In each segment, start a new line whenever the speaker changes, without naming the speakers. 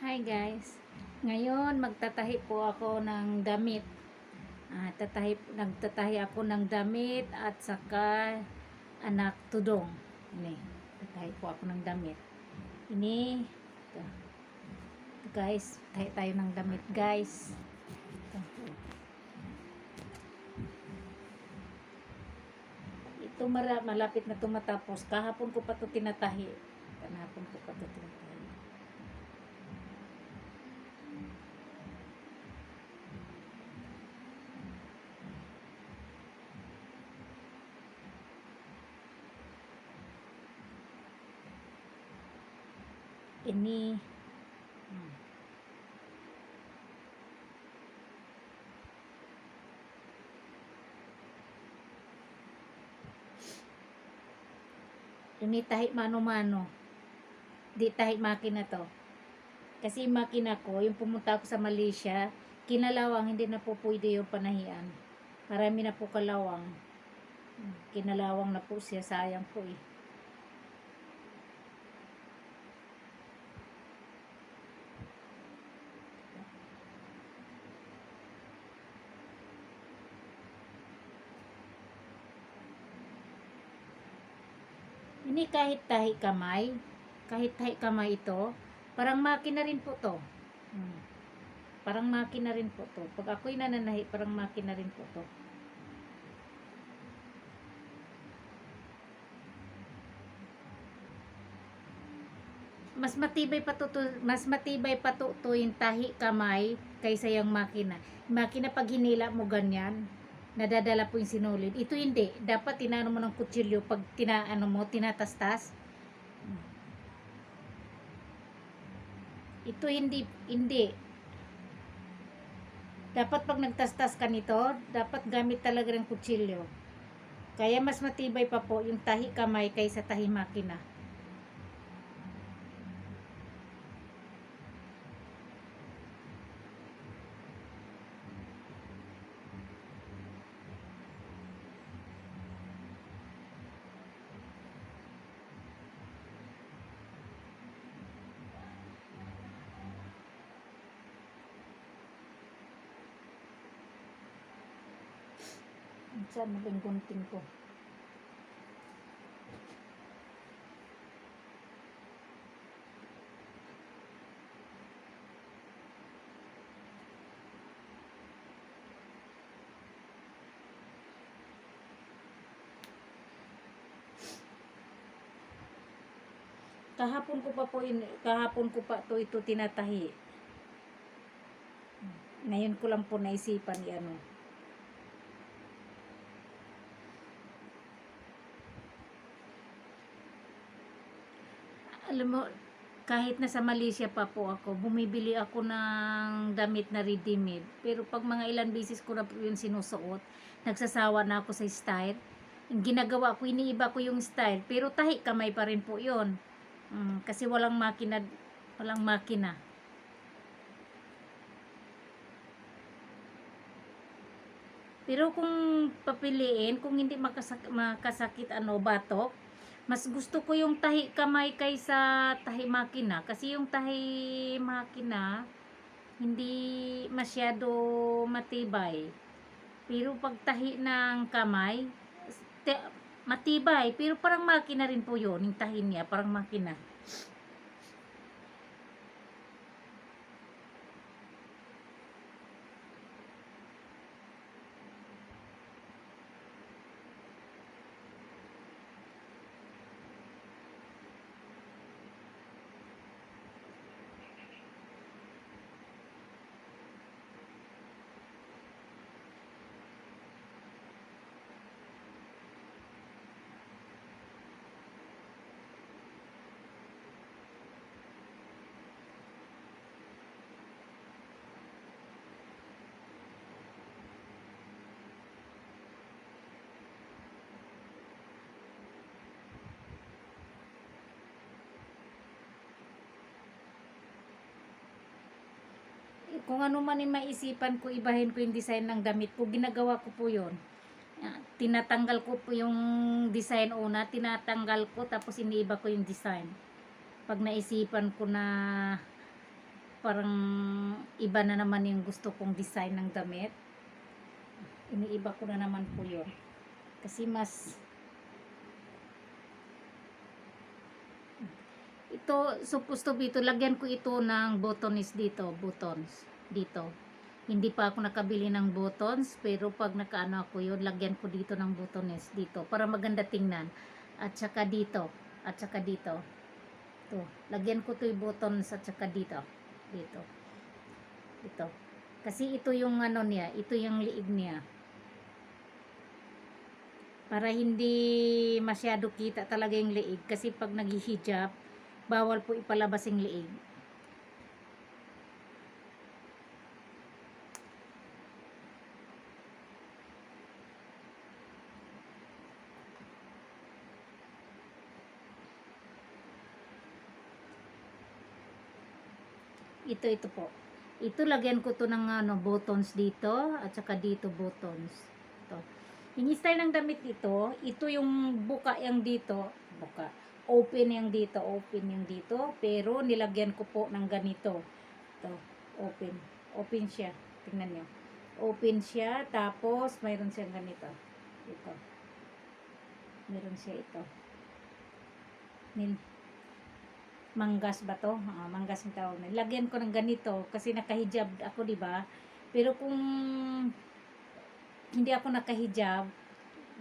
Hi guys. Ngayon magtatahi po ako ng damit. Nagtatahi ako ng damit at saka anak tudong. Ini, tatahi po ako ng damit. Ini, ito. Ito guys, tahi tayo ng damit guys. Ito malapit na tumatapos. Kahapon ko pa ito tinatahi. Kahapon ko pa ito tinatahi. Ini tahi mano-mano. Di tahi makina to. Kasi makina ko, yung pumunta ako sa Malaysia, kinalawang, hindi na po pwede yung panahian. Marami na po kalawang. Kinalawang na po siya, sayang po eh. Ini kahit tahi kamay ito, parang makina rin po to. Parang makina rin po to. Pag ako'y nananahi, parang makina rin po to. Mas matibay pa to yung tahi kamay kaysa yung makina. Makina pag hinila mo ganyan, nadadala po yung sinulid. Ito hindi. Dapat tinano mo ng kutsilyo pag tinatastas. Ito hindi. Dapat pag nagtastas ka nito, dapat gamit talaga ng kutsilyo. Kaya mas matibay pa po yung tahi kamay kaysa tahi makina. Saan na yung gunting ko? Kahapon ko pa ito tinatahi. Ngayon ko lang po naisipan ano. Alam mo, kahit nasa Malaysia pa po ako, bumibili ako ng damit na ready-made. Pero pag mga ilan beses ko na po yung sinusuot, nagsasawa na ako sa style. Yung ginagawa ko, iniiba ko yung style. Pero tahi kamay pa rin po yun. Kasi walang makina. Pero kung papiliin, kung hindi makasakit batok, mas gusto ko yung tahi kamay kaysa tahi makina. Kasi yung tahi makina, hindi masyado matibay. Pero pag tahi ng kamay, matibay. Pero parang makina rin po yun, yung tahi niya, parang makina. Kung ano man yung maisipan ko, ibahin ko yung design ng damit ko, ginagawa ko po yun. Tinatanggal ko po yung design una, tapos iniiba ko yung design. Pag naisipan ko na parang iba na naman yung gusto kong design ng damit. Iniiba ko na naman po yun. Kasi mas ito, supposed to be ito, lagyan ko ito ng buttons dito, buttons dito. Hindi pa ako nakabili ng buttons, pero pag nakaano ako yun, lagyan ko dito ng buttons dito para maganda tingnan. At saka dito, at saka dito. To, lagyan ko 'to yung buttons at saka dito. Dito. Ito. Kasi ito yung ano niya, ito yung liig niya. Para hindi masyado kita talaga yung liig kasi pag naghihijab, bawal po ipalabas yung liig. Ito po. Ito lagyan ko to ng ano, buttons dito at saka dito buttons. Ito. Yung style ng damit ito yung buka yang dito, buka. Open yang dito, open yung dito, pero nilagyan ko po ng ganito. Ito, open. Open siya. Tingnan niyo. Open siya, tapos mayroon siyang ganito. Ito. Meron siya ito. Manggas ba to? Manggas yung tawag na. Lagyan ko ng ganito kasi nakahijab ako, di ba? Pero kung hindi ako nakahijab,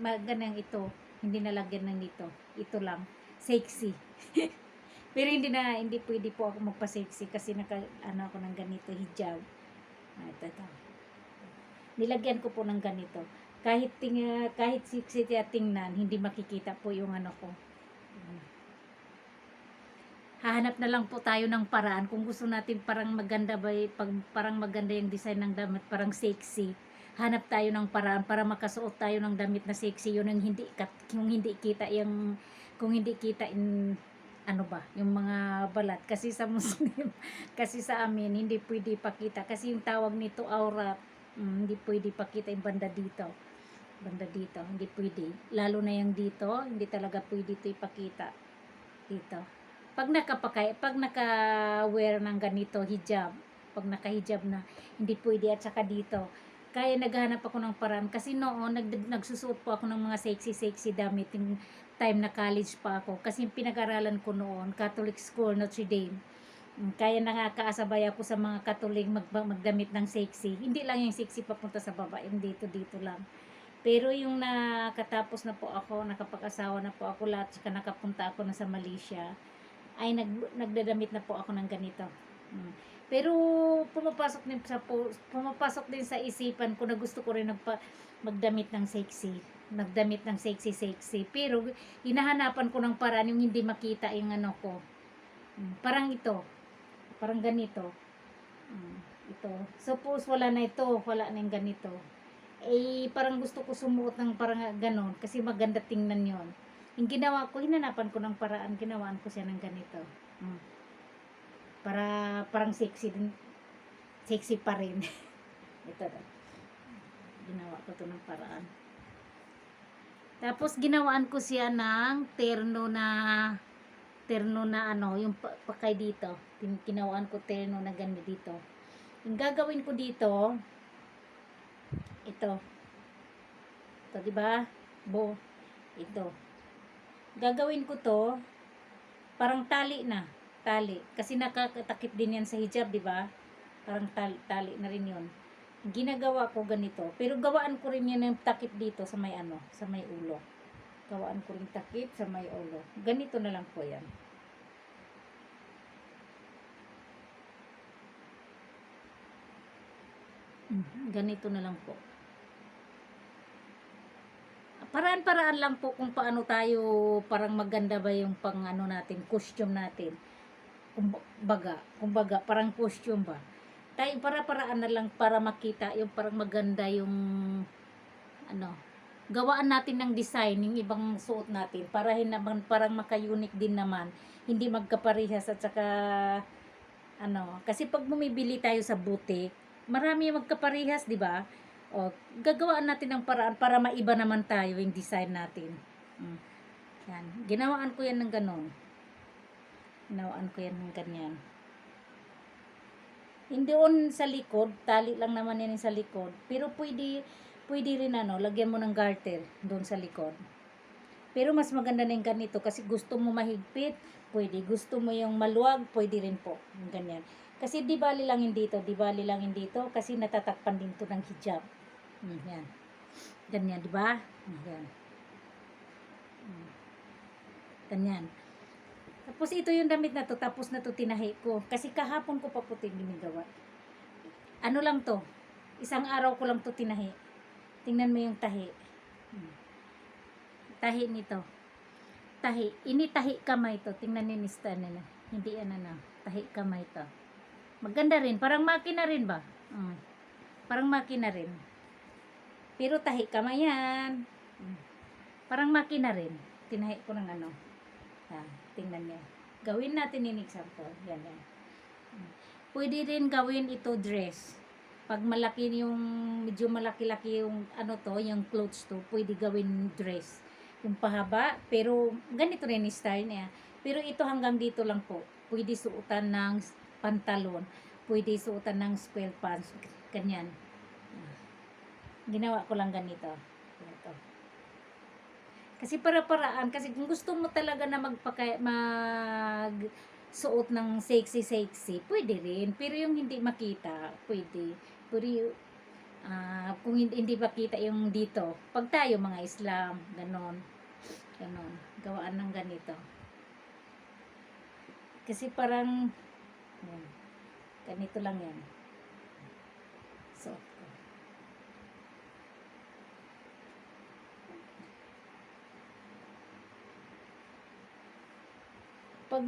ganang ito, hindi nalagyan ng dito. Ito lang, sexy. Pero hindi pwede po ako magpa-sexy kasi ano ako ng ganito, hijab. Ito. Nilagyan ko po ng ganito. Kahit sexy tingnan, hindi makikita po yung ano ko. Hahanap na lang po tayo ng paraan kung gusto natin parang maganda parang maganda yung design ng damit, parang sexy. Hanap tayo ng paraan para makasuot tayo ng damit na sexy, yun yung hindi kita yung kung hindi kita in ano ba, yung mga balat kasi sa Muslim, kasi sa amin hindi pwede ipakita kasi yung tawag nito aurat. Hindi pwede ipakita yung banda dito. Banda dito, hindi pwede. Lalo na yung dito, hindi talaga pwede ito ipakita. Dito. Pag naka-wear ng ganito, hijab, pag naka-hijab na, hindi pwede at saka dito. Kaya naghahanap ako ng paraan kasi noon nagsusuot po ako ng mga sexy damit yung time na college pa ako kasi yung pinag-aralan ko noon Catholic School Notre Dame. Kaya nakakaasabay ako sa mga Catholic magdamit ng sexy, hindi lang yung sexy papunta sa baba, yung dito lang. Pero yung nakatapos na po ako, nakapag-asawa na po ako lahat, saka nakapunta ako na sa Malaysia, ay nagdadamit na po ako ng ganito. Pero pumapasok din sa isipan ko na gusto ko rin magdamit ng sexy. Magdamit ng sexy. Pero hinahanapan ko ng paraan yung hindi makita yung ano ko. Parang ito. Parang ganito. Ito. Suppose wala na ito. Wala na yung ganito. Parang gusto ko sumuot ng parang ganon. Kasi maganda tingnan yon. Yung ginawa ko, hinanapan ko ng paraan, ginawaan ko siya ng ganito. Para parang sexy din. Sexy pa rin. Ito daw. Ginawa ko to ng paraan. Tapos ginawaan ko siya ng terno na ano, yung pakay dito. Ginawaan ko terno na ganito dito. Yung gagawin ko dito, ito. Ito, di ba? Ito. Gagawin ko to parang tali kasi nakakatakip din yan sa hijab, di ba? Parang tali na rin yun. Ginagawa ko ganito, pero gawaan ko rin yan ng takip dito sa may sa may ulo. Gawaan ko rin takip sa may ulo. Ganito na lang po yan. Ganito na lang po. Paraan-paraan lang po kung paano tayo parang maganda ba yung pang ano natin, costume natin. Kumbaga parang costume ba. Tayo paraan na lang para makita yung parang maganda yung ano, gawaan natin ng design yung ibang suot natin para naman parang maka-unique din naman. Hindi magkaparehas at saka ano, kasi pag bumibili tayo sa boutique, marami magkaparehas, di ba? O, gagawaan natin ng paraan para maiba naman tayo yung design natin. Yan. Ginawaan ko yan ng ganon. Ginawaan ko yan ng ganyan. Hindi on sa likod, tali lang naman yan sa likod. Pero pwede rin lagyan mo ng garter doon sa likod. Pero mas maganda na yung ganito kasi gusto mo mahigpit, pwede. Gusto mo yung maluwag, pwede rin po. Yung ganyan. Kasi di bali lang yun dito, kasi natatakpan din to ng hijab. Yan. Ganyan, di ba? Yan. Ganyan. Tapos ito yung damit na to, tapos na to tinahi ko. Kasi kahapon ko pa puti ginagawa. Ano lang to, isang araw ko lang to tinahi. Tingnan mo yung tahi. Tahi nito. Tahi. Ini tahi kamay to. Tingnan ni Nista na. Hindi yan tahi kamay to. Maganda rin. Parang makina rin ba? Parang makina rin. Pero tahi kamay yan. Parang makina rin. Tinahi ko ng tingnan niya. Gawin natin in example. Yan. Pwede rin gawin ito dress. Pag malaki yung, medyo malaki-laki yung yung clothes to, pwede gawin dress. Yung pahaba, pero ganito rin yung style niya. Pero ito hanggang dito lang po. Pwede suotan ng pantalon. Pwede suotan ng square pants. Ganyan. Ginawa ko lang ganito. Ito. Kasi para-paraan, kasi kung gusto mo talaga na suot ng sexy, pwede rin. Pero yung hindi makita, pwede. Pero kung hindi makita yung dito, pag tayo mga Islam, ganon, gawaan ng ganito. Kasi parang, ganito lang yan. So, pag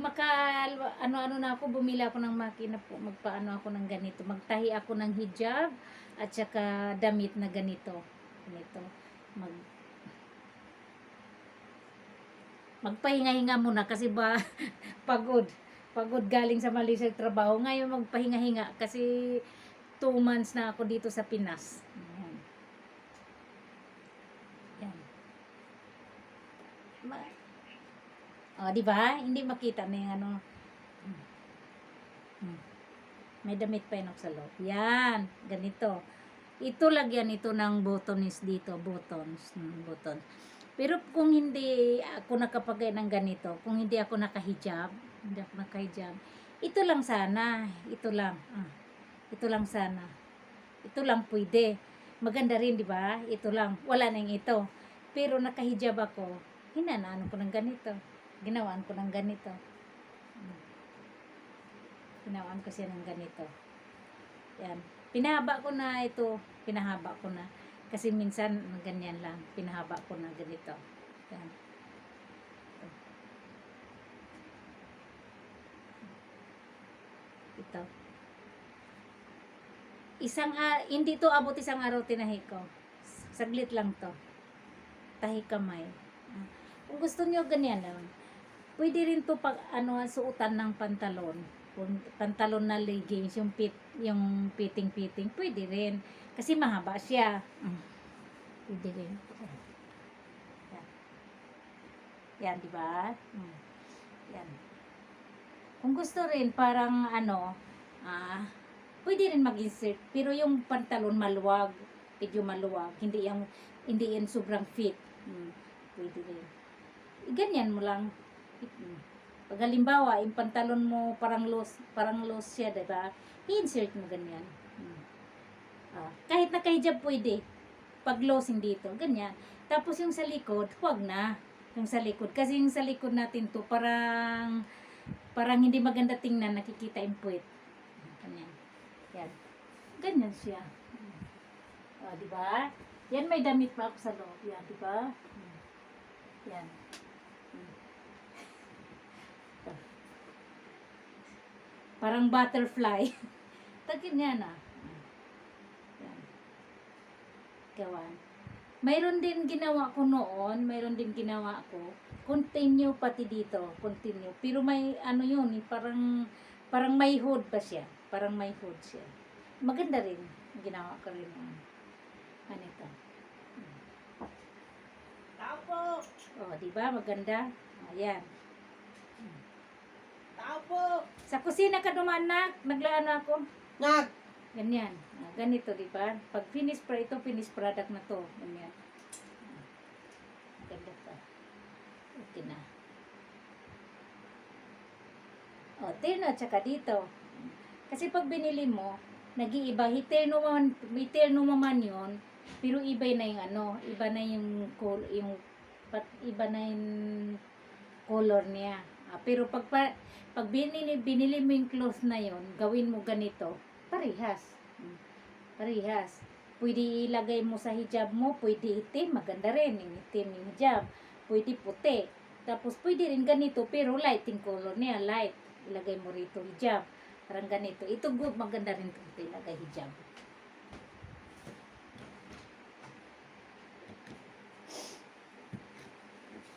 ano na ako, bumili ako ng makina po, magpaano ako ng ganito, magtahi ako ng hijab at saka damit na ganito magpahinga-hinga muna kasi pagod galing sa Malaysia trabaho, ngayon magpahinga-hinga kasi 2 months na ako dito sa Pinas. Yan. Di ba? Hindi makita na yung may damit pa yun sa loob. Yan, ganito. Ito lagyan ito ng buttons dito, buttons. Pero kung hindi ako nakapagay ng ganito, kung hindi ako nakahijab, ito lang sana, ito lang sana. Ito lang pwede. Maganda rin, di ba? Ito lang, wala nang ito. Pero nakahijab ako, hinanaan ko ng ganito. Ginawaan ko ng ganito. Ginawaan ko siya ng ganito. Yan. Pinahaba ko na ito. Pinahaba ko na. Kasi minsan, ganyan lang. Pinahaba ko na ganito. Yan. Ito. Hindi to abot isang araw tinahi ko. Saglit lang to. Tahi kamay. Kung gusto niyo ganyan lang. Pwede rin to pag suotan ng pantalon. Pantalon na leggings, yung fitting, pwede rin. Kasi mahaba siya. Pwede rin. Yan, di ba? Yan. Kung gusto rin, parang pwede rin mag-insert. Pero yung pantalon maluwag, medyo maluwag. Hindi yan sobrang fit. Pwede rin. Ganyan mo lang. Pag halimbawa, yung pantalon mo parang loose siya, diba? I-insert mo ganyan. Kahit nakahijab pwede. Pag loose dito, ganyan. Tapos yung sa likod, huwag na. Yung sa likod. Kasi yung sa likod natin to, parang hindi maganda tingnan, nakikita yung puwet. Ganyan. Yan. Ganyan siya. Diba? Yan, may damit pa ako sa loob. Yan, diba? Yan. Parang butterfly. Tagin yan Yan. Gawan. Mayroon din ginawa ko noon. Continue pati dito. Continue. Pero may yun. Parang may hood pa siya. Parang may hood siya. Maganda rin. Ginawa ko rin. Ito.
Tao po!
Diba? Maganda. Ayan.
Tao po!
Sa kusina ka duman na, naglaan ako.
Nag!
Ganyan. Ganito, di ba? Pag finish product na to. Ganyan. Ganda pa. Okay na. O, terno at saka dito. Kasi pag binili mo, nag-iiba. Terno man yun, pero iba na yung ano, iba na yung, iba na yung color niya. Pero pag binili mo yung cloth na yon, gawin mo ganito, parehas. Parehas. Pwede ilagay mo sa hijab mo, pwede itim, maganda rin yung itim yung hijab. Pwede puti. Tapos pwede rin ganito, pero light yung color niya, light. Ilagay mo rito hijab. Parang ganito. Ito good, maganda rin ito ilagay hijab.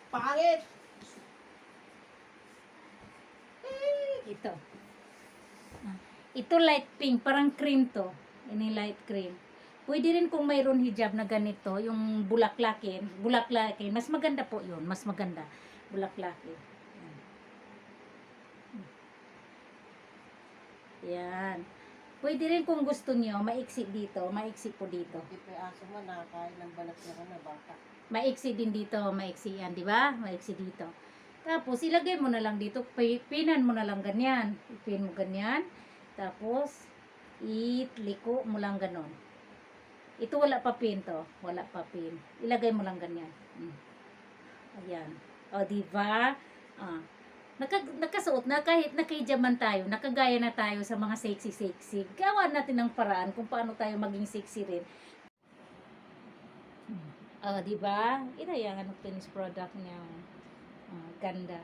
Pangit!
Ito. Ito light pink, parang cream to. Ini light cream. Pwede rin kung mayroon hijab na ganito, yung bulaklakin, mas maganda po yun, mas maganda. Bulaklakin. Yan. Pwede rin kung gusto niyo, maiksi dito, maiksi po dito.
Hindi pa aso mo nakakain ng balat niya na bata.
Maiksi din dito, maiksi yan, di ba? Maiksi dito. Tapos, ilagay mo na lang dito, pinan mo na lang ganyan. Ipin mo ganyan. Tapos, iliko mo lang ganon. Ito wala pa pin to. Wala pa pin. Ilagay mo lang ganyan. Ayan. O, diba? Nakasuot na kahit nakahijaman tayo, nakagaya na tayo sa mga sexy. Gawa natin ng paraan kung paano tayo maging sexy rin. Diba? Ito yung finished product niya. Ganda.